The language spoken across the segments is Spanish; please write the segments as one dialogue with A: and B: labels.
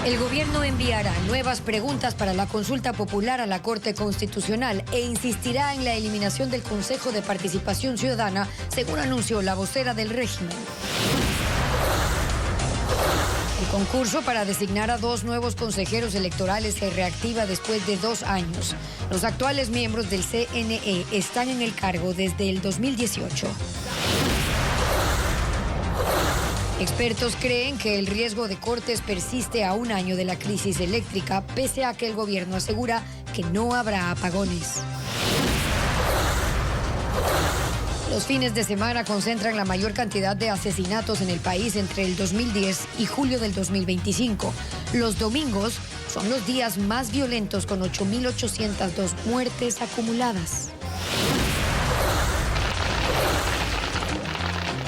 A: El gobierno enviará nuevas preguntas para la consulta popular a la Corte Constitucional e insistirá en la eliminación del Consejo de Participación Ciudadana, según anunció la vocera del régimen. El concurso para designar a 2 nuevos consejeros electorales se reactiva después de 2 años. Los actuales miembros del CNE están en el cargo desde el 2018. Expertos creen que el riesgo de cortes persiste a 1 año de la crisis eléctrica, pese a que el gobierno asegura que no habrá apagones. Los fines de semana concentran la mayor cantidad de asesinatos en el país entre el 2010 y julio del 2025. Los domingos son los días más violentos, con 8.802 muertes acumuladas.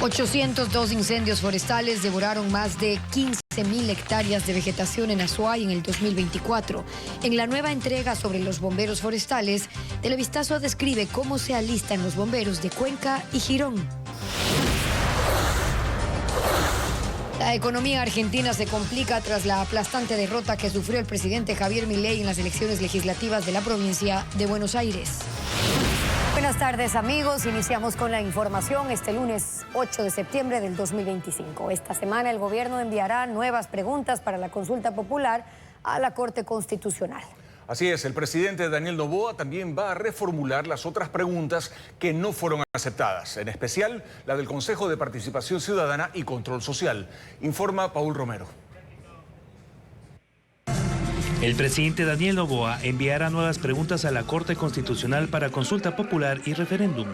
A: 802 incendios forestales devoraron más de 15.000 hectáreas de vegetación en Azuay en el 2024. En la nueva entrega sobre los bomberos forestales, Televistazo describe cómo se alistan los bomberos de Cuenca y Girón. La economía argentina se complica tras la aplastante derrota que sufrió el presidente Javier Milei en las elecciones legislativas de la provincia de Buenos Aires. Buenas tardes, amigos. Iniciamos con la información este lunes 8 de septiembre del 2025. Esta semana el gobierno enviará nuevas preguntas para la consulta popular a la Corte Constitucional.
B: Así es, el presidente Daniel Noboa también va a reformular las otras preguntas que no fueron aceptadas, en especial la del Consejo de Participación Ciudadana y Control Social. Informa Paul Romero.
C: El presidente Daniel Noboa enviará nuevas preguntas a la Corte Constitucional para consulta popular y referéndum.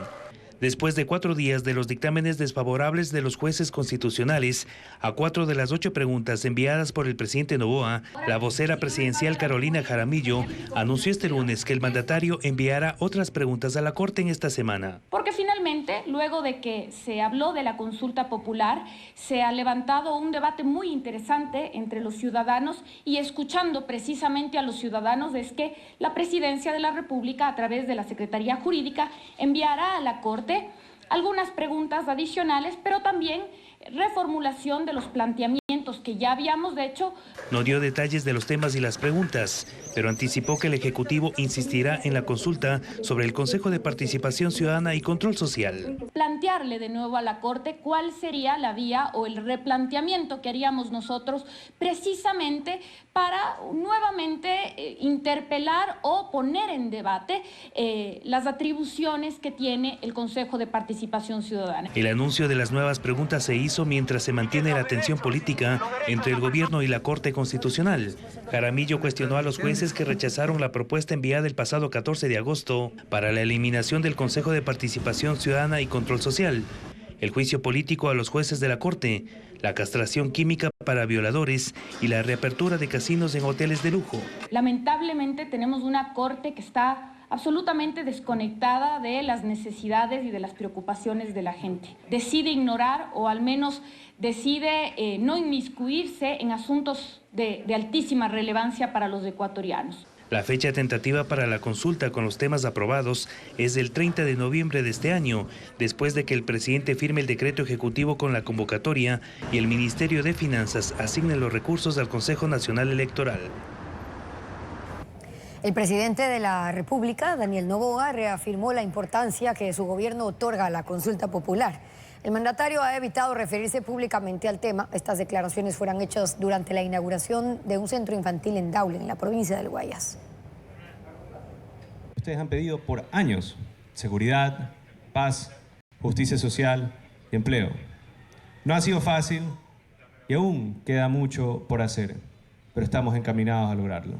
C: Después de 4 días de los dictámenes desfavorables de los jueces constitucionales a 4 de las 8 preguntas enviadas por el presidente Noboa, la vocera presidencial Carolina Jaramillo anunció este lunes que el mandatario enviará otras preguntas a la Corte en esta semana.
D: Porque finalmente, luego de que se habló de la consulta popular, se ha levantado un debate muy interesante entre los ciudadanos, y escuchando precisamente a los ciudadanos es que la Presidencia de la República, a través de la Secretaría Jurídica, enviará a la Corte algunas preguntas adicionales, pero también reformulación de los planteamientos que ya habíamos hecho.
C: No dio detalles de los temas y las preguntas, pero anticipó que el Ejecutivo insistirá en la consulta sobre el Consejo de Participación Ciudadana y Control Social.
D: Plantearle de nuevo a la Corte cuál sería la vía o el replanteamiento que haríamos nosotros, precisamente para nuevamente interpelar o poner en debate las atribuciones que tiene el Consejo de Participación Ciudadana.
C: El anuncio de las nuevas preguntas se hizo mientras se mantiene la tensión política entre el gobierno y la Corte Constitucional. Jaramillo cuestionó a los jueces que rechazaron la propuesta enviada el pasado 14 de agosto para la eliminación del Consejo de Participación Ciudadana y Control Social, el juicio político a los jueces de la Corte, la castración química para violadores y la reapertura de casinos en hoteles de lujo.
D: Lamentablemente tenemos una Corte que está absolutamente desconectada de las necesidades y de las preocupaciones de la gente. Decide ignorar, o al menos decide no inmiscuirse en asuntos de altísima relevancia para los ecuatorianos.
C: La fecha tentativa para la consulta con los temas aprobados es el 30 de noviembre de este año, después de que el presidente firme el decreto ejecutivo con la convocatoria y el Ministerio de Finanzas asigne los recursos al Consejo Nacional Electoral.
A: El presidente de la República, Daniel Noboa, reafirmó la importancia que su gobierno otorga a la consulta popular. El mandatario ha evitado referirse públicamente al tema. Estas declaraciones fueron hechas durante la inauguración de un centro infantil en Daule, en la provincia del Guayas.
E: Ustedes han pedido por años seguridad, paz, justicia social y empleo. No ha sido fácil y aún queda mucho por hacer, pero estamos encaminados a lograrlo.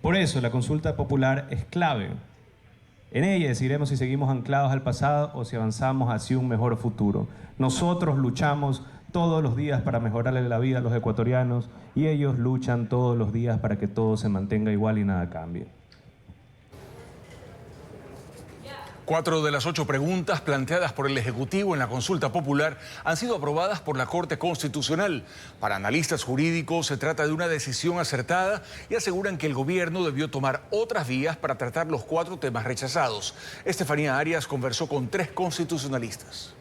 E: Por eso la consulta popular es clave. En ella decidiremos si seguimos anclados al pasado o si avanzamos hacia un mejor futuro. Nosotros luchamos todos los días para mejorarle la vida a los ecuatorianos y ellos luchan todos los días para que todo se mantenga igual y nada cambie.
B: 4 de las 8 preguntas planteadas por el Ejecutivo en la consulta popular han sido aprobadas por la Corte Constitucional. Para analistas jurídicos se trata de una decisión acertada y aseguran que el gobierno debió tomar otras vías para tratar los 4 temas rechazados. Estefanía Arias conversó con 3 constitucionalistas.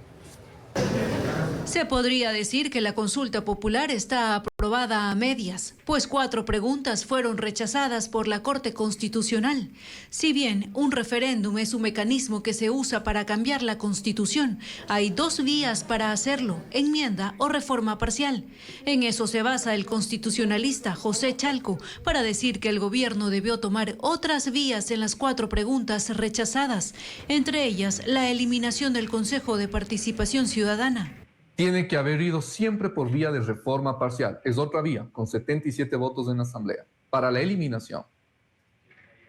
F: Se podría decir que la consulta popular está aprobada a medias, pues 4 preguntas fueron rechazadas por la Corte Constitucional. Si bien un referéndum es un mecanismo que se usa para cambiar la Constitución, hay 2 vías para hacerlo: enmienda o reforma parcial. En eso se basa el constitucionalista José Chalco para decir que el gobierno debió tomar otras vías en las 4 preguntas rechazadas, entre ellas la eliminación del Consejo de Participación Ciudadana.
G: Tiene que haber ido siempre por vía de reforma parcial. Es otra vía, con 77 votos en la Asamblea, para la eliminación.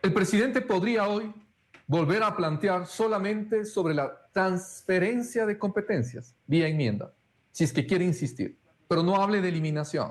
G: El presidente podría hoy volver a plantear solamente sobre la transferencia de competencias, vía enmienda, si es que quiere insistir, pero no hable de eliminación.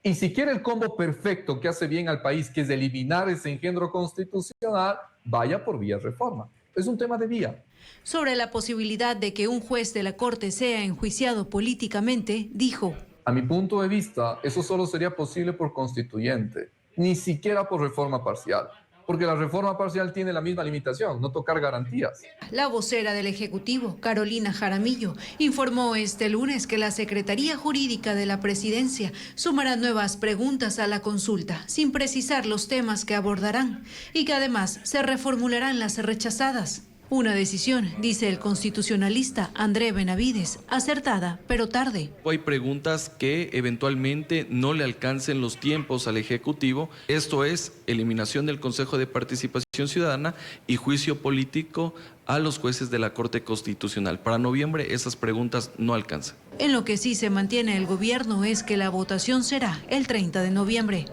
G: Y si quiere el combo perfecto que hace bien al país, que es eliminar ese engendro constitucional, vaya por vía reforma. Es un tema de vía.
F: Sobre la posibilidad de que un juez de la Corte sea enjuiciado políticamente, dijo:
G: a mi punto de vista, eso solo sería posible por constituyente, ni siquiera por reforma parcial, porque la reforma parcial tiene la misma limitación, no tocar garantías.
F: La vocera del Ejecutivo, Carolina Jaramillo, informó este lunes que la Secretaría Jurídica de la Presidencia sumará nuevas preguntas a la consulta, sin precisar los temas que abordarán, y que además se reformularán las rechazadas. Una decisión, dice el constitucionalista André Benavides, acertada, pero tarde.
H: Hay preguntas que eventualmente no le alcancen los tiempos al Ejecutivo. Esto es eliminación del Consejo de Participación Ciudadana y juicio político a los jueces de la Corte Constitucional. Para noviembre esas preguntas no alcanzan.
F: En lo que sí se mantiene el gobierno es que la votación será el 30 de noviembre.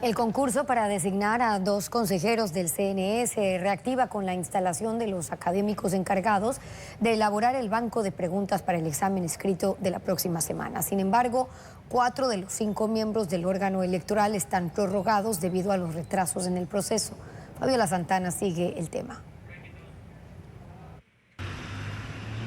A: El concurso para designar a 2 consejeros del CNE se reactiva con la instalación de los académicos encargados de elaborar el banco de preguntas para el examen escrito de la próxima semana. Sin embargo, 4 de los 5 miembros del órgano electoral están prorrogados debido a los retrasos en el proceso. Fabiola Santana sigue el tema.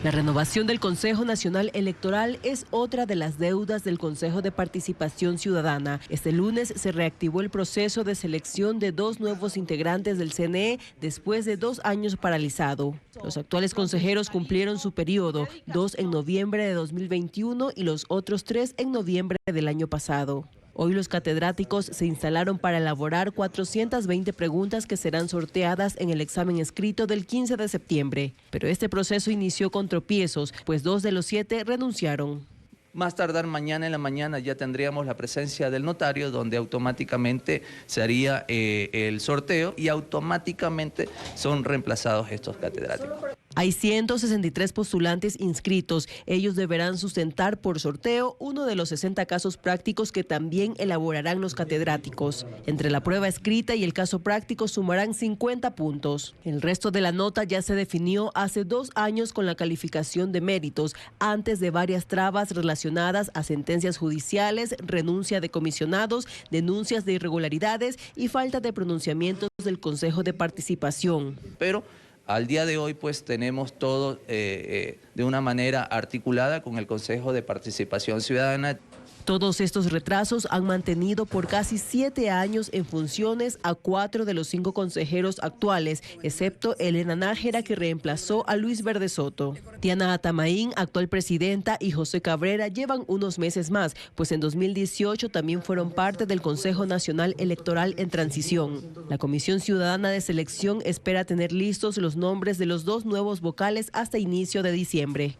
I: La renovación del Consejo Nacional Electoral es otra de las deudas del Consejo de Participación Ciudadana. Este lunes se reactivó el proceso de selección de 2 nuevos integrantes del CNE después de 2 años paralizado. Los actuales consejeros cumplieron su periodo, 2 en noviembre de 2021 y los otros 3 en noviembre del año pasado. Hoy los catedráticos se instalaron para elaborar 420 preguntas que serán sorteadas en el examen escrito del 15 de septiembre. Pero este proceso inició con tropiezos, pues 2 de los 7 renunciaron.
J: Más tardar mañana en la mañana ya tendríamos la presencia del notario, donde automáticamente se haría el sorteo y automáticamente son reemplazados estos catedráticos.
I: Hay 163 postulantes inscritos. Ellos deberán sustentar por sorteo uno de los 60 casos prácticos que también elaborarán los catedráticos. Entre la prueba escrita y el caso práctico sumarán 50 puntos. El resto de la nota ya se definió hace 2 años con la calificación de méritos, antes de varias trabas relacionadas a sentencias judiciales, renuncia de comisionados, denuncias de irregularidades y falta de pronunciamientos del Consejo de Participación.
J: Pero al día de hoy, pues, tenemos todo de una manera articulada con el Consejo de Participación Ciudadana.
I: Todos estos retrasos han mantenido por casi 7 años en funciones a 4 de los 5 consejeros actuales, excepto Elena Nájera, que reemplazó a Luis Verde Soto. Diana Atamaín, actual presidenta, y José Cabrera llevan unos meses más, pues en 2018 también fueron parte del Consejo Nacional Electoral en transición. La Comisión Ciudadana de Selección espera tener listos los nombres de los 2 nuevos vocales hasta inicio de diciembre.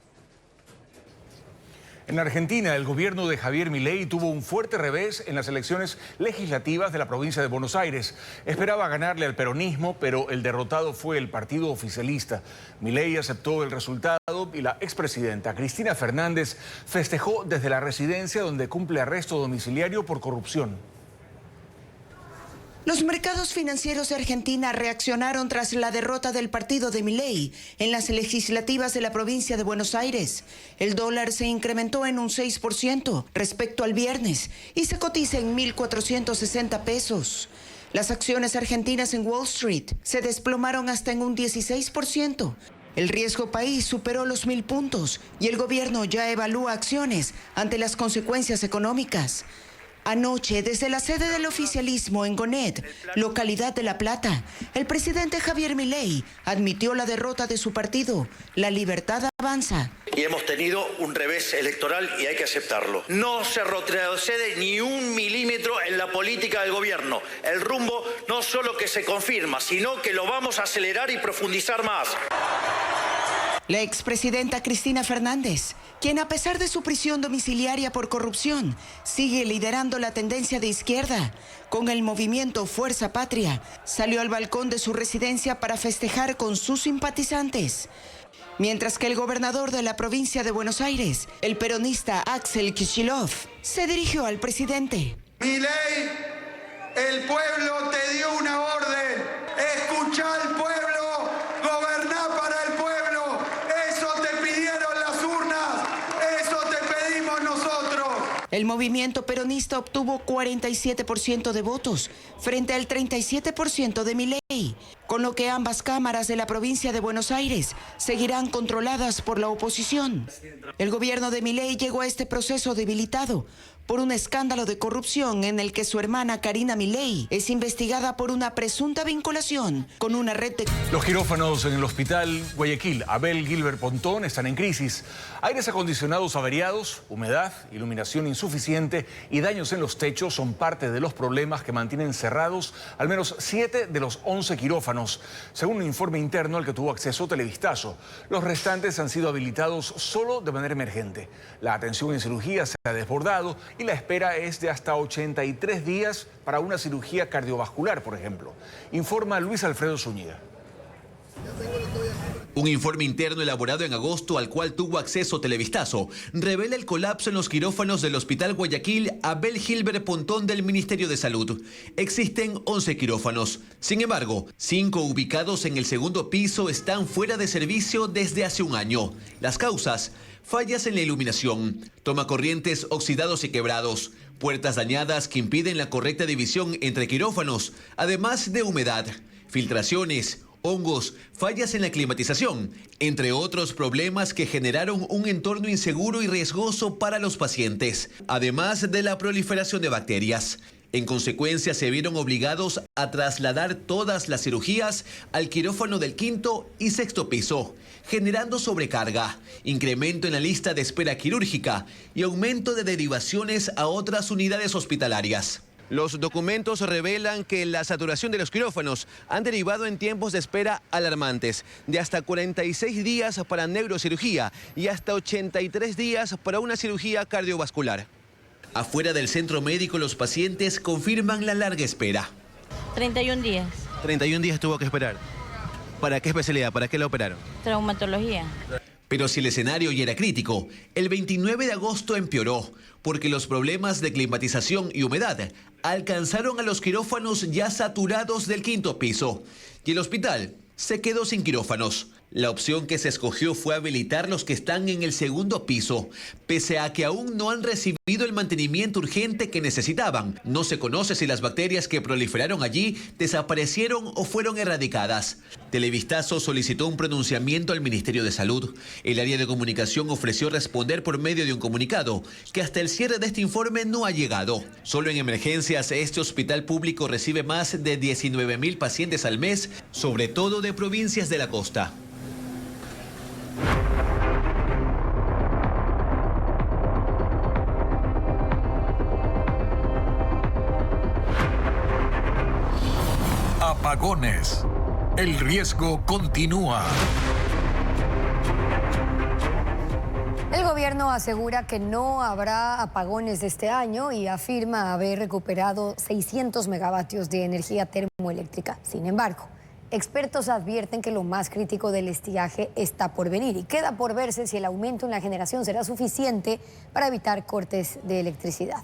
B: En Argentina, el gobierno de Javier Milei tuvo un fuerte revés en las elecciones legislativas de la provincia de Buenos Aires. Esperaba ganarle al peronismo, pero el derrotado fue el partido oficialista. Milei aceptó el resultado y la expresidenta Cristina Fernández festejó desde la residencia donde cumple arresto domiciliario por corrupción.
K: Los mercados financieros de Argentina reaccionaron tras la derrota del partido de Milei en las legislativas de la provincia de Buenos Aires. El dólar se incrementó en un 6% respecto al viernes y se cotiza en 1.460 pesos. Las acciones argentinas en Wall Street se desplomaron hasta en un 16%. El riesgo país superó los 1.000 puntos y el gobierno ya evalúa acciones ante las consecuencias económicas. Anoche, desde la sede del oficialismo en Gonet, localidad de La Plata, el presidente Javier Milei admitió la derrota de su partido, La Libertad Avanza.
L: Y hemos tenido un revés electoral y hay que aceptarlo. No se retrocede ni un milímetro en la política del gobierno. El rumbo no solo que se confirma, sino que lo vamos a acelerar y profundizar más.
K: La expresidenta Cristina Fernández, quien a pesar de su prisión domiciliaria por corrupción, sigue liderando la tendencia de izquierda, con el movimiento Fuerza Patria, salió al balcón de su residencia para festejar con sus simpatizantes. Mientras que el gobernador de la provincia de Buenos Aires, el peronista Axel Kicillof, se dirigió al presidente.
M: Milei, el pueblo te dio una orden. Escuchá al pueblo, goberná para el pueblo. Eso te pidieron las urnas, eso te pedimos nosotros.
K: El movimiento peronista obtuvo 47% de votos frente al 37% de Milei, con lo que ambas cámaras de la provincia de Buenos Aires seguirán controladas por la oposición. El gobierno de Milei llegó a este proceso debilitado por un escándalo de corrupción en el que su hermana Karina Milei es investigada por una presunta vinculación con una red de...
B: Los quirófanos en el hospital Guayaquil Abel Gilbert Pontón están en crisis. Aires acondicionados averiados, humedad, iluminación insuficiente y daños en los techos son parte de los problemas que mantienen cerrados al menos 7 de los 11 quirófanos, según un informe interno al que tuvo acceso Televistazo. Los restantes han sido habilitados solo de manera emergente. La atención en cirugía se ha desbordado y la espera es de hasta 83 días para una cirugía cardiovascular, por ejemplo. Informa Luis Alfredo Zúñiga.
N: Un informe interno elaborado en agosto al cual tuvo acceso Televistazo revela el colapso en los quirófanos del Hospital Guayaquil Abel Gilbert Pontón del Ministerio de Salud. Existen 11 quirófanos. Sin embargo, 5 ubicados en el segundo piso están fuera de servicio desde hace un año. Las causas: fallas en la iluminación, tomacorrientes oxidados y quebrados, puertas dañadas que impiden la correcta división entre quirófanos, además de humedad, filtraciones, hongos, fallas en la climatización, entre otros problemas que generaron un entorno inseguro y riesgoso para los pacientes, además de la proliferación de bacterias. En consecuencia, se vieron obligados a trasladar todas las cirugías al quirófano del 5º y 6º piso, generando sobrecarga, incremento en la lista de espera quirúrgica y aumento de derivaciones a otras unidades hospitalarias. Los documentos revelan que la saturación de los quirófanos han derivado en tiempos de espera alarmantes, de hasta 46 días para neurocirugía y hasta 83 días para una cirugía cardiovascular. Afuera del centro médico, los pacientes confirman la larga espera.
O: 31 días.
N: 31 días tuvo que esperar. ¿Para qué especialidad? ¿Para qué la operaron?
O: Traumatología.
N: Pero si el escenario ya era crítico, el 29 de agosto empeoró, porque los problemas de climatización y humedad alcanzaron a los quirófanos ya saturados del 5º piso, y el hospital se quedó sin quirófanos. La opción que se escogió fue habilitar los que están en el segundo piso, pese a que aún no han recibido el mantenimiento urgente que necesitaban. No se conoce si las bacterias que proliferaron allí desaparecieron o fueron erradicadas. Televistazo solicitó un pronunciamiento al Ministerio de Salud. El área de comunicación ofreció responder por medio de un comunicado, que hasta el cierre de este informe no ha llegado. Solo en emergencias, este hospital público recibe más de 19.000 pacientes al mes, sobre todo de provincias de la costa.
P: Apagones. El riesgo continúa.
A: El gobierno asegura que no habrá apagones este año y afirma haber recuperado 600 megavatios de energía termoeléctrica. Sin embargo, expertos advierten que lo más crítico del estiaje está por venir y queda por verse si el aumento en la generación será suficiente para evitar cortes de electricidad.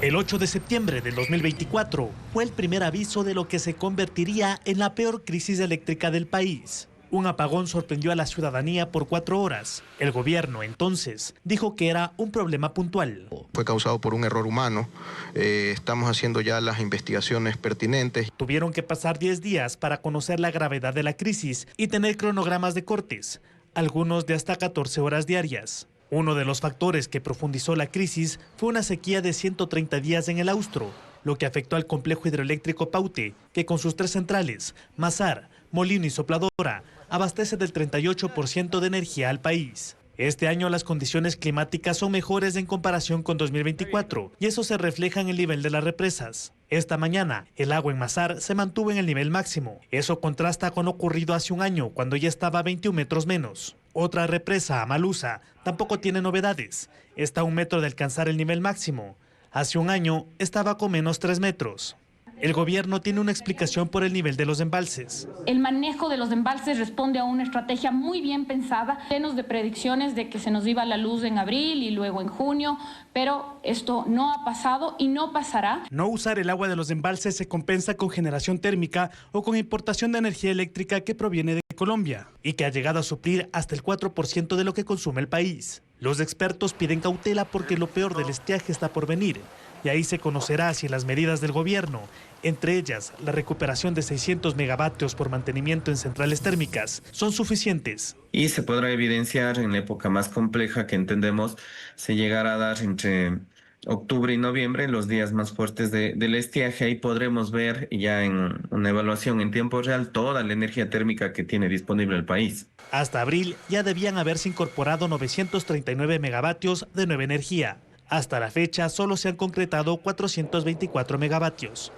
Q: El 8 de septiembre del 2024 fue el primer aviso de lo que se convertiría en la peor crisis eléctrica del país. Un apagón sorprendió a la ciudadanía por 4 horas. El gobierno entonces dijo que era un problema puntual.
R: Fue causado por un error humano. Estamos haciendo ya las investigaciones pertinentes.
Q: Tuvieron que pasar 10 días para conocer la gravedad de la crisis y tener cronogramas de cortes, algunos de hasta 14 horas diarias. Uno de los factores que profundizó la crisis fue una sequía de 130 días en el Austro, lo que afectó al complejo hidroeléctrico Paute, que con sus 3 centrales, Mazar, Molino y Sopladora, abastece del 38% de energía al país. Este año las condiciones climáticas son mejores en comparación con 2024 y eso se refleja en el nivel de las represas. Esta mañana, el agua en Mazar se mantuvo en el nivel máximo. Eso contrasta con lo ocurrido hace un año, cuando ya estaba a 21 metros menos. Otra represa, Amalusa, tampoco tiene novedades. Está a 1 metro de alcanzar el nivel máximo. Hace un año estaba con menos 3 metros. El gobierno tiene una explicación por el nivel de los embalses.
D: El manejo de los embalses responde a una estrategia muy bien pensada, llenos de predicciones de que se nos iba la luz en abril y luego en junio, pero esto no ha pasado y no pasará.
Q: No usar el agua de los embalses se compensa con generación térmica o con importación de energía eléctrica que proviene de Colombia y que ha llegado a suplir hasta el 4% de lo que consume el país. Los expertos piden cautela porque lo peor del estiaje está por venir. Y ahí se conocerá si las medidas del gobierno, entre ellas la recuperación de 600 megavatios por mantenimiento en centrales térmicas, son suficientes.
S: Y se podrá evidenciar en la época más compleja que entendemos se llegará a dar entre octubre y noviembre, los días más fuertes del estiaje. Ahí podremos ver ya en una evaluación en tiempo real toda la energía térmica que tiene disponible el país.
Q: Hasta abril ya debían haberse incorporado 939 megavatios de nueva energía. Hasta la fecha solo se han concretado 424 megavatios.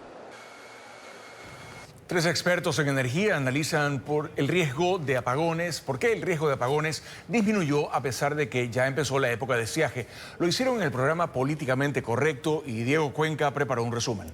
B: 3 expertos en energía analizan por el riesgo de apagones, por qué el riesgo de apagones disminuyó a pesar de que ya empezó la época de estiaje. Lo hicieron en el programa Políticamente Correcto y Diego Cuenca preparó un resumen.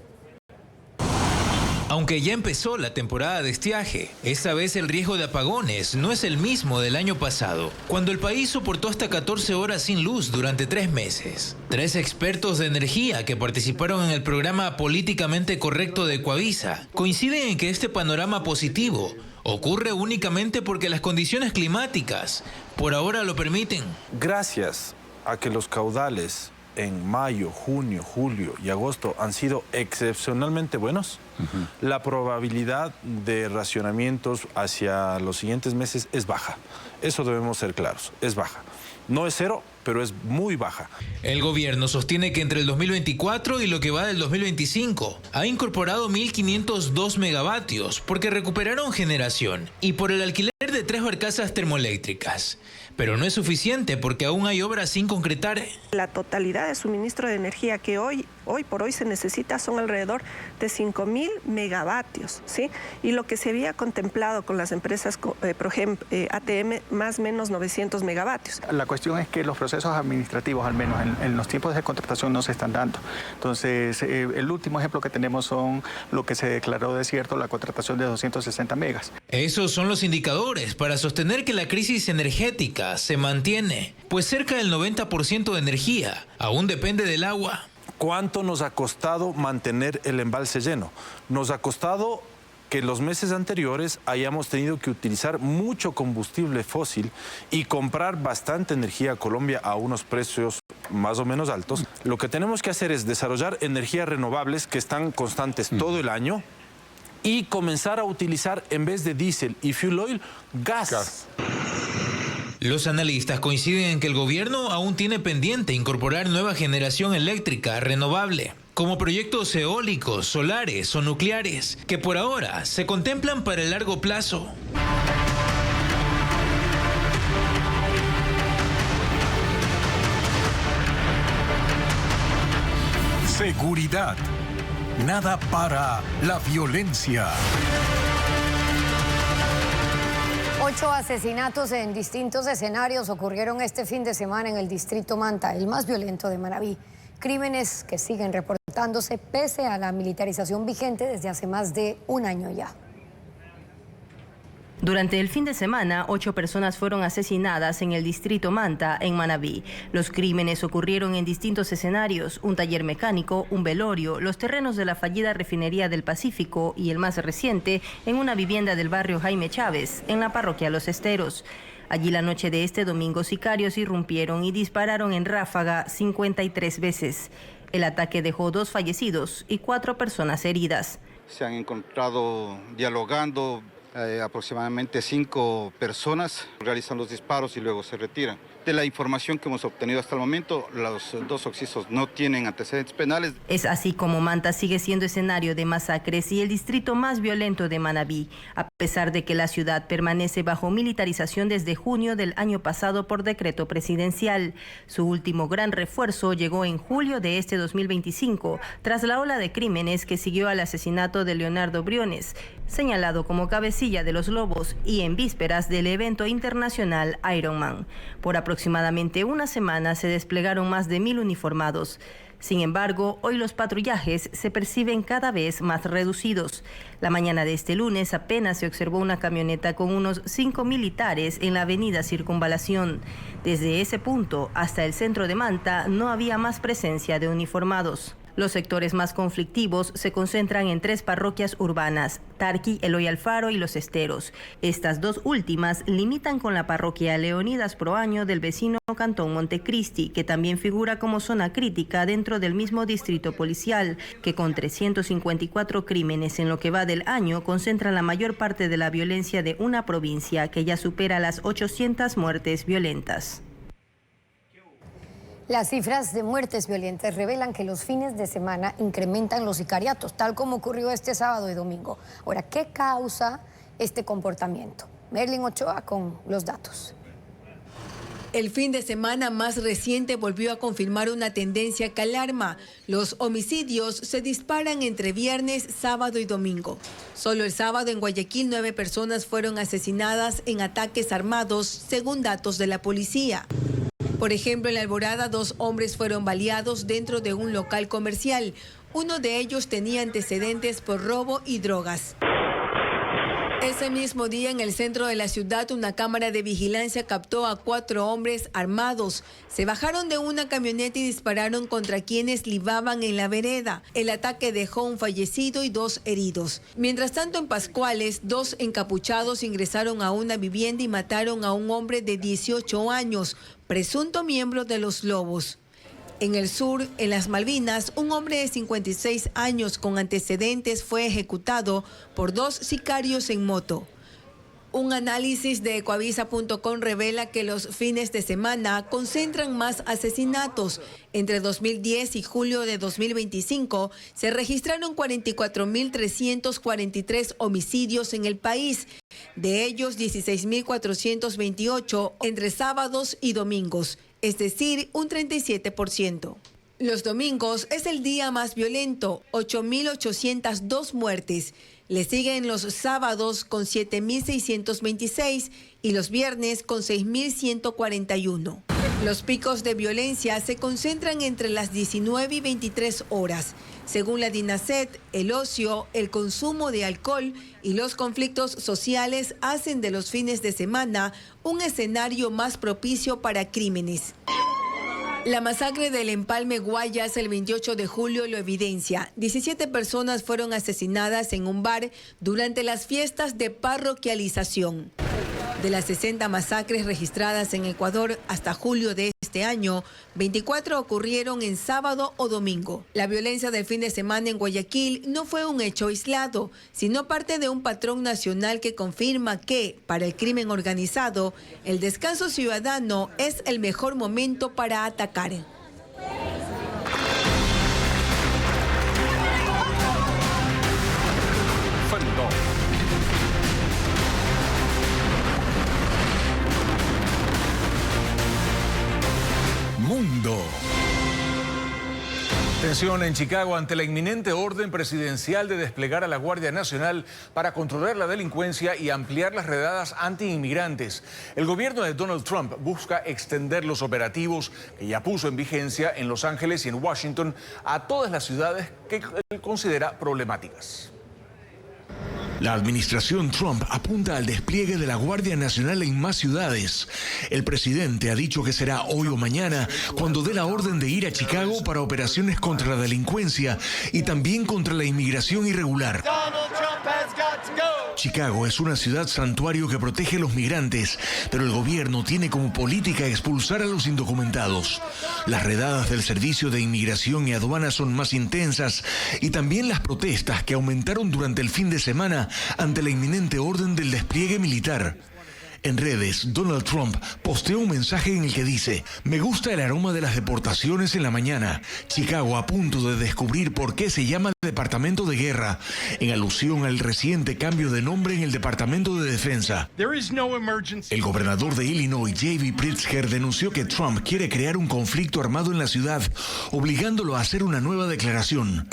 T: Aunque ya empezó la temporada de estiaje, esta vez el riesgo de apagones no es el mismo del año pasado, cuando el país soportó hasta 14 horas sin luz durante 3 meses. 3 expertos de energía que participaron en el programa Políticamente Correcto de Ecuavisa coinciden en que este panorama positivo ocurre únicamente porque las condiciones climáticas por ahora lo permiten.
U: Gracias a que los caudales en mayo, junio, julio y agosto han sido excepcionalmente buenos, la probabilidad de racionamientos hacia los siguientes meses es baja. Eso debemos ser claros, es baja. No es 0, pero es muy baja.
T: El gobierno sostiene que entre el 2024 y lo que va del 2025 ha incorporado 1.502 megavatios porque recuperaron generación y por el alquiler de 3 barcazas termoeléctricas. Pero no es suficiente porque aún hay obras sin concretar.
V: La totalidad de suministro de energía que hoy por hoy se necesita son alrededor de 5.000 megavatios, ¿sí? Y lo que se había contemplado con las empresas, por ejemplo, ATM, más o menos 900 megavatios.
W: La cuestión es que los procesos administrativos, al menos en los tiempos de contratación, no se están dando. Entonces, el último ejemplo que tenemos son lo que se declaró desierto, la contratación de 260 megas.
T: Esos son los indicadores para sostener que la crisis energética se mantiene, pues cerca del 90% de energía aún depende del agua.
U: ¿Cuánto nos ha costado mantener el embalse lleno? Nos ha costado que los meses anteriores hayamos tenido que utilizar mucho combustible fósil y comprar bastante energía a Colombia a unos precios más o menos altos. Lo que tenemos que hacer es desarrollar energías renovables que están constantes todo el año y comenzar a utilizar, en vez de diésel y fuel oil, gas.
T: Los analistas coinciden en que el gobierno aún tiene pendiente incorporar nueva generación eléctrica renovable, como proyectos eólicos, solares o nucleares, que por ahora se contemplan para el largo plazo.
P: Seguridad. Nada para la violencia.
A: 8 asesinatos en distintos escenarios ocurrieron este fin de semana en el distrito Manta, el más violento de Manabí. Crímenes que siguen reportándose pese a la militarización vigente desde hace más de un año ya.
X: Durante el fin de semana, 8 personas fueron asesinadas en el distrito Manta, en Manabí. Los crímenes ocurrieron en distintos escenarios: un taller mecánico, un velorio, los terrenos de la fallida refinería del Pacífico y el más reciente, en una vivienda del barrio Jaime Chávez, en la parroquia Los Esteros. Allí la noche de este domingo, sicarios irrumpieron y dispararon en ráfaga 53 veces. El ataque dejó 2 fallecidos y 4 personas heridas.
Y: Se han encontrado dialogando
C: Aproximadamente 5 personas realizan los disparos y luego se retiran. De la información que hemos obtenido hasta el momento, los 2 occisos no tienen antecedentes penales.
X: Es así como Manta sigue siendo escenario de masacres y el distrito más violento de Manabí, a pesar de que la ciudad permanece bajo militarización desde junio del año pasado por decreto presidencial. Su último gran refuerzo llegó en julio de este 2025, tras la ola de crímenes que siguió al asesinato de Leonardo Briones, señalado como cabecilla de los Lobos, y en vísperas del evento internacional Ironman. Por aproximadamente una semana se desplegaron más de 1.000 uniformados. Sin embargo, hoy los patrullajes se perciben cada vez más reducidos. La mañana de este lunes apenas se observó una camioneta con unos 5 militares en la avenida Circunvalación. Desde ese punto hasta el centro de Manta no había más presencia de uniformados. Los sectores más conflictivos se concentran en 3 parroquias urbanas, Tarqui, Eloy Alfaro y Los Esteros. Estas 2 últimas limitan con la parroquia Leonidas Proaño del vecino cantón Montecristi, que también figura como zona crítica dentro del mismo distrito policial, que con 354 crímenes en lo que va del año concentra la mayor parte de la violencia de una provincia que ya supera las 800 muertes violentas.
A: Las cifras de muertes violentas revelan que los fines de semana incrementan los sicariatos, tal como ocurrió este sábado y domingo. Ahora, ¿qué causa este comportamiento? Merlin Ochoa con los datos.
E: El fin de semana más reciente volvió a confirmar una tendencia que alarma. Los homicidios se disparan entre viernes, sábado y domingo. Solo el sábado en Guayaquil 9 personas fueron asesinadas en ataques armados, según datos de la policía. Por ejemplo, en La Alborada 2 hombres fueron baleados dentro de un local comercial. Uno de ellos tenía antecedentes por robo y drogas. Ese mismo día, en el centro de la ciudad, una cámara de vigilancia captó a 4 hombres armados. Se bajaron de una camioneta y dispararon contra quienes libaban en la vereda. El ataque dejó un fallecido y 2 heridos. Mientras tanto, en Pascuales, 2 encapuchados ingresaron a una vivienda y mataron a un hombre de 18 años, presunto miembro de los Lobos. En el sur, en las Malvinas, un hombre de 56 años con antecedentes fue ejecutado por 2 sicarios en moto. Un análisis de Ecoavisa.com revela que los fines de semana concentran más asesinatos. Entre 2010 y julio de 2025 se registraron 44.343 homicidios en el país. De ellos, 16.428 entre sábados y domingos, es decir, un 37%. Los domingos es el día más violento, 8.802 muertes. Le siguen los sábados con 7.626 y los viernes con 6.141. Los picos de violencia se concentran entre las 19 y 23 horas. Según la DINASET, el ocio, el consumo de alcohol y los conflictos sociales hacen de los fines de semana un escenario más propicio para crímenes. La masacre del Empalme Guayas el 28 de julio lo evidencia. 17 personas fueron asesinadas en un bar durante las fiestas de parroquialización. De las 60 masacres registradas en Ecuador hasta julio de este año, 24 ocurrieron en sábado o domingo. La violencia del fin de semana en Guayaquil no fue un hecho aislado, sino parte de un patrón nacional que confirma que, para el crimen organizado, el descanso ciudadano es el mejor momento para atacar.
P: Mundo.
B: Tensión en Chicago ante la inminente orden presidencial de desplegar a la Guardia Nacional para controlar la delincuencia y ampliar las redadas anti-inmigrantes. El gobierno de Donald Trump busca extender los operativos que ya puso en vigencia en Los Ángeles y en Washington a todas las ciudades que él considera problemáticas.
G: La administración Trump apunta al despliegue de la Guardia Nacional en más ciudades. El presidente ha dicho que será hoy o mañana cuando dé la orden de ir a Chicago para operaciones contra la delincuencia y también contra la inmigración irregular. Chicago es una ciudad santuario que protege a los migrantes, pero el gobierno tiene como política expulsar a los indocumentados. Las redadas del Servicio de Inmigración y Aduanas son más intensas y también las protestas que aumentaron durante el fin de semana ante la inminente orden del despliegue militar. En redes, Donald Trump posteó un mensaje en el que dice: "Me gusta el aroma de las deportaciones en la mañana. Chicago a punto de descubrir por qué se llama Departamento de Guerra", en alusión al reciente cambio de nombre en el Departamento de Defensa. El gobernador de Illinois, J.B. Pritzker, denunció que Trump quiere crear un conflicto armado en la ciudad, obligándolo a hacer una nueva declaración.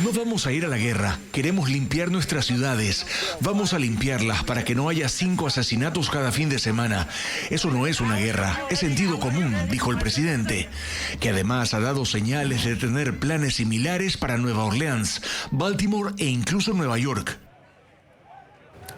G: No vamos a ir a la guerra, queremos limpiar nuestras ciudades. Vamos a limpiarlas para que no haya 5 asesinatos cada fin de semana. Eso no es una guerra, es sentido común, dijo el presidente, que además ha dado señales de tener planes similares para Nueva Orleans, Baltimore e incluso Nueva York.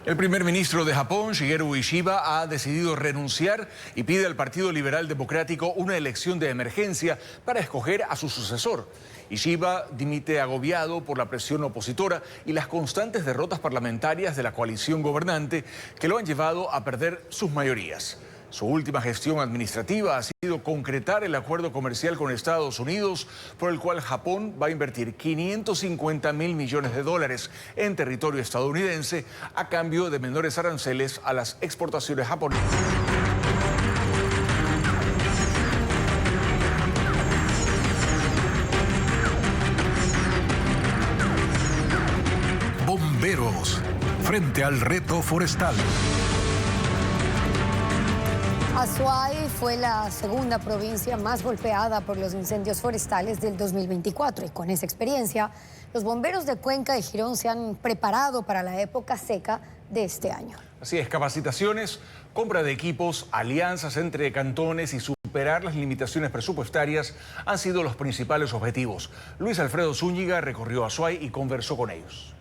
B: El primer ministro de Japón, Shigeru Ishiba, ha decidido renunciar y pide al Partido Liberal Democrático una elección de emergencia para escoger a su sucesor. Ishiba dimite agobiado por la presión opositora y las constantes derrotas parlamentarias de la coalición gobernante que lo han llevado a perder sus mayorías. Su última gestión administrativa ha sido concretar el acuerdo comercial con Estados Unidos, por el cual Japón va a invertir $550 mil millones en territorio estadounidense a cambio de menores aranceles a las exportaciones japonesas.
P: Bomberos, frente al reto forestal.
A: Azuay fue la segunda provincia más golpeada por los incendios forestales del 2024 y con esa experiencia, los bomberos de Cuenca y Girón se han preparado para la época seca de este año.
B: Así es, capacitaciones, compra de equipos, alianzas entre cantones y superar las limitaciones presupuestarias han sido los principales objetivos. Luis Alfredo Zúñiga recorrió Azuay y conversó con ellos.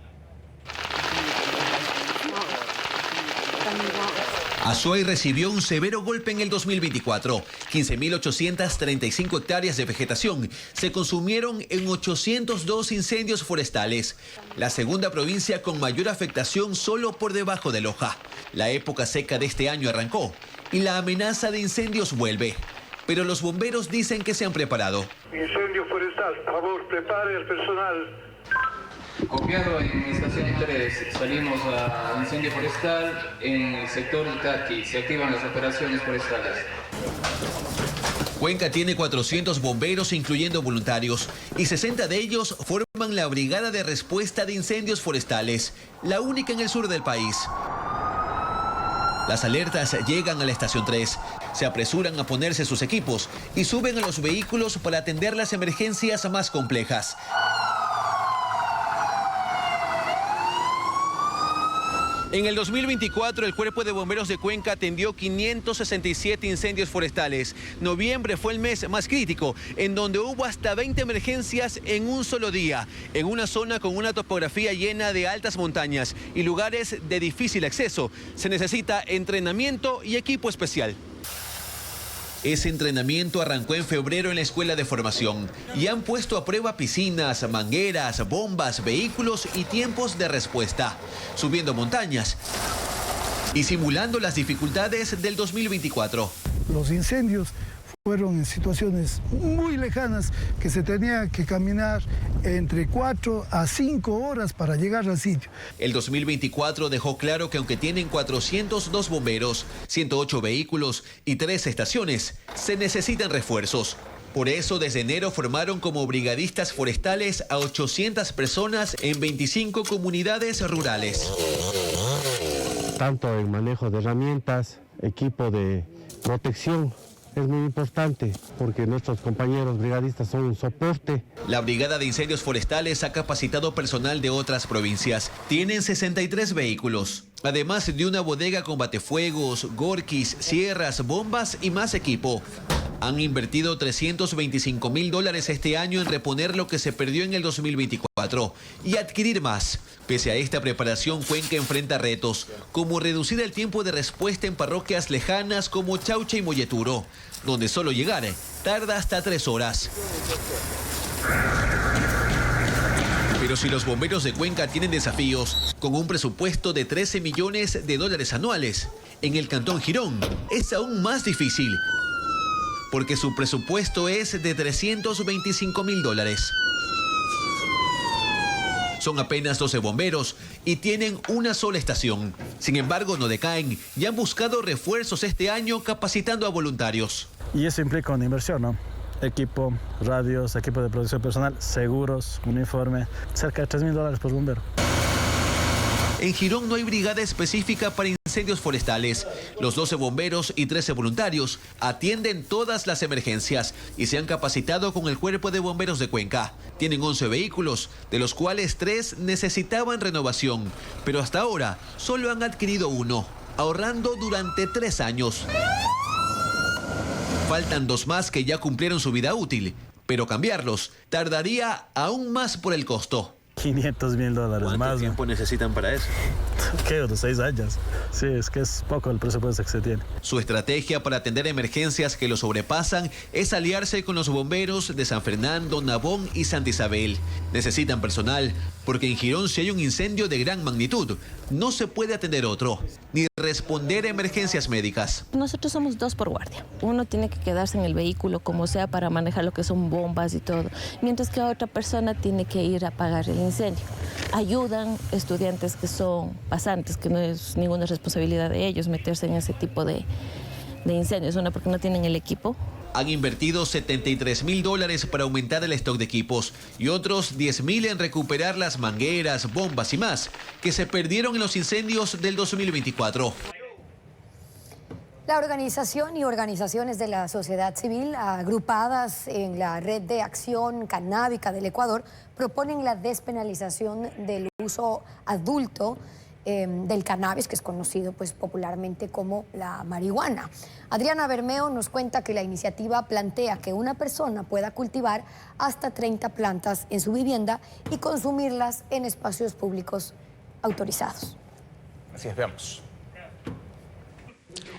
N: Azuay recibió un severo golpe en el 2024. 15.835 hectáreas de vegetación se consumieron en 802 incendios forestales. La segunda provincia con mayor afectación solo por debajo de Loja. La época seca de este año arrancó y la amenaza de incendios vuelve. Pero los bomberos dicen que se han preparado.
F: Incendio forestal, por favor, prepare el personal.
H: Copiado en estación 3, salimos a incendio forestal en el sector Itaqui. Se activan las operaciones forestales.
N: Cuenca tiene 400 bomberos, incluyendo voluntarios, y 60 de ellos forman la Brigada de Respuesta de Incendios Forestales, la única en el sur del país. Las alertas llegan a la estación 3, se apresuran a ponerse sus equipos y suben a los vehículos para atender las emergencias más complejas. En el 2024, el Cuerpo de Bomberos de Cuenca atendió 567 incendios forestales. Noviembre fue el mes más crítico, en donde hubo hasta 20 emergencias en un solo día, en una zona con una topografía llena de altas montañas y lugares de difícil acceso. Se necesita entrenamiento y equipo especial. Ese entrenamiento arrancó en febrero en la escuela de formación y han puesto a prueba piscinas, mangueras, bombas, vehículos y tiempos de respuesta, subiendo montañas y simulando las dificultades del 2024.
I: Los incendios fueron en situaciones muy lejanas que se tenía que caminar entre 4 a 5 horas para llegar al sitio.
N: El 2024 dejó claro que aunque tienen 402 bomberos, 108 vehículos y 3 estaciones, se necesitan refuerzos. Por eso, desde enero formaron como brigadistas forestales a 800 personas en 25 comunidades rurales.
J: Tanto el manejo de herramientas, equipo de protección, es muy importante porque nuestros compañeros brigadistas son un soporte.
N: La Brigada de Incendios Forestales ha capacitado personal de otras provincias. Tienen 63 vehículos, además de una bodega con batefuegos, gorquis, sierras, bombas y más equipo. Han invertido $325.000 este año en reponer lo que se perdió en el 2024 y adquirir más. Pese a esta preparación, Cuenca enfrenta retos, como reducir el tiempo de respuesta en parroquias lejanas como Chaucha y Molleturo, donde solo llegar tarda hasta 3 horas. Pero si los bomberos de Cuenca tienen desafíos, con un presupuesto de 13 millones de dólares anuales, en el Cantón Girón es aún más difícil, porque su presupuesto es de 325.000 dólares. Son apenas 12 bomberos y tienen una sola estación. Sin embargo, no decaen y han buscado refuerzos este año capacitando a voluntarios.
K: Y eso implica una inversión, ¿no? Equipo, radios, equipo de protección personal, seguros, uniforme, cerca de $3.000 por bombero.
N: En Girón no hay brigada específica para incendios forestales. Los 12 bomberos y 13 voluntarios atienden todas las emergencias y se han capacitado con el Cuerpo de Bomberos de Cuenca. Tienen 11 vehículos, de los cuales 3 necesitaban renovación, pero hasta ahora solo han adquirido uno, ahorrando durante 3 años. Faltan 2 más que ya cumplieron su vida útil, pero cambiarlos tardaría aún más por el costo.
K: $500.000 más.
N: ¿Cuánto tiempo necesitan para eso?
K: ¿Qué? Unos 6 años. Sí, es que es poco el presupuesto que se tiene.
N: Su estrategia para atender emergencias que lo sobrepasan es aliarse con los bomberos de San Fernando, Nabón y Santa Isabel. Necesitan personal, porque en Girón si hay un incendio de gran magnitud, no se puede atender otro, ni responder a emergencias médicas.
L: Nosotros somos 2 por guardia. Uno tiene que quedarse en el vehículo como sea para manejar lo que son bombas y todo, mientras que otra persona tiene que ir a apagar el incendio. Ayudan estudiantes que son pasantes, que no es ninguna responsabilidad de ellos meterse en ese tipo de incendios, una porque no tienen el equipo.
N: Han invertido $73.000 para aumentar el stock de equipos y otros $10.000 en recuperar las mangueras, bombas y más que se perdieron en los incendios del 2024.
A: La organización y organizaciones de la sociedad civil agrupadas en la Red de Acción Canábica del Ecuador proponen la despenalización del uso adulto del cannabis, que es conocido pues popularmente como la marihuana. Adriana Bermeo nos cuenta que la iniciativa plantea que una persona pueda cultivar hasta 30 plantas en su vivienda y consumirlas en espacios públicos autorizados.
B: Así es, veamos.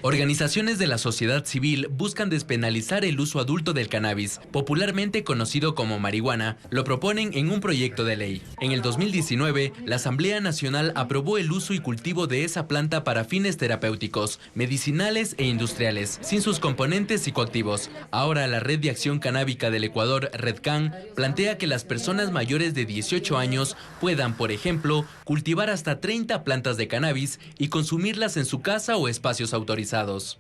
M: Organizaciones de la sociedad civil buscan despenalizar el uso adulto del cannabis, popularmente conocido como marihuana. Lo proponen en un proyecto de ley. En el 2019, la Asamblea Nacional aprobó el uso y cultivo de esa planta para fines terapéuticos, medicinales e industriales, sin sus componentes psicoactivos. Ahora la Red de Acción Canábica del Ecuador, RedCan, plantea que las personas mayores de 18 años puedan, por ejemplo, cultivar hasta 30 plantas de cannabis y consumirlas en su casa o espacios autorizados.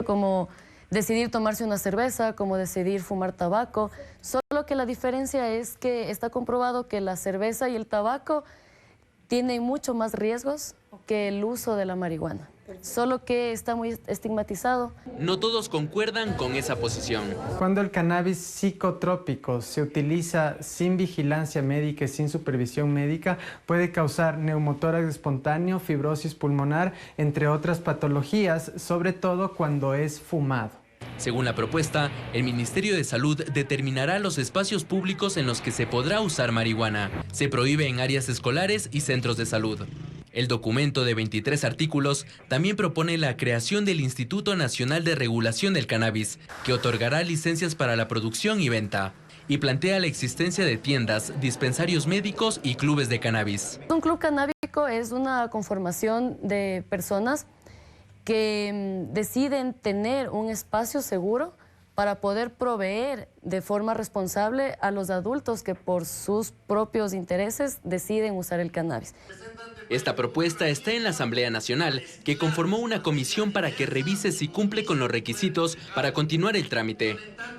L: Como decidir tomarse una cerveza, como decidir fumar tabaco, solo que la diferencia es que está comprobado que la cerveza y el tabaco tienen mucho más riesgos que el uso de la marihuana, solo que está muy estigmatizado.
M: No todos concuerdan con esa posición.
O: Cuando el cannabis psicotrópico se utiliza sin vigilancia médica y sin supervisión médica, puede causar neumotórax espontáneo, fibrosis pulmonar, entre otras patologías, sobre todo cuando es fumado.
M: Según la propuesta, el Ministerio de Salud determinará los espacios públicos en los que se podrá usar marihuana. Se prohíbe en áreas escolares y centros de salud. El documento de 23 artículos también propone la creación del Instituto Nacional de Regulación del Cannabis, que otorgará licencias para la producción y venta, y plantea la existencia de tiendas, dispensarios médicos y clubes de cannabis.
L: Un club canábico es una conformación de personas que deciden tener un espacio seguro para poder proveer de forma responsable a los adultos que por sus propios intereses deciden usar el cannabis.
M: Esta propuesta está en la Asamblea Nacional, que conformó una comisión para que revise si cumple con los requisitos para continuar el trámite.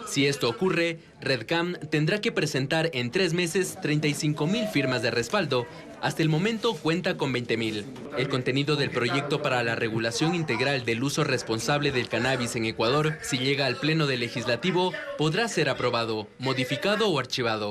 M: Si esto ocurre, RedCan tendrá que presentar en 3 meses 35.000 firmas de respaldo. Hasta el momento cuenta con 20.000. El contenido del proyecto para la regulación integral del uso responsable del cannabis en Ecuador, si llega al Pleno del Legislativo, podrá ser aprobado, modificado o archivado.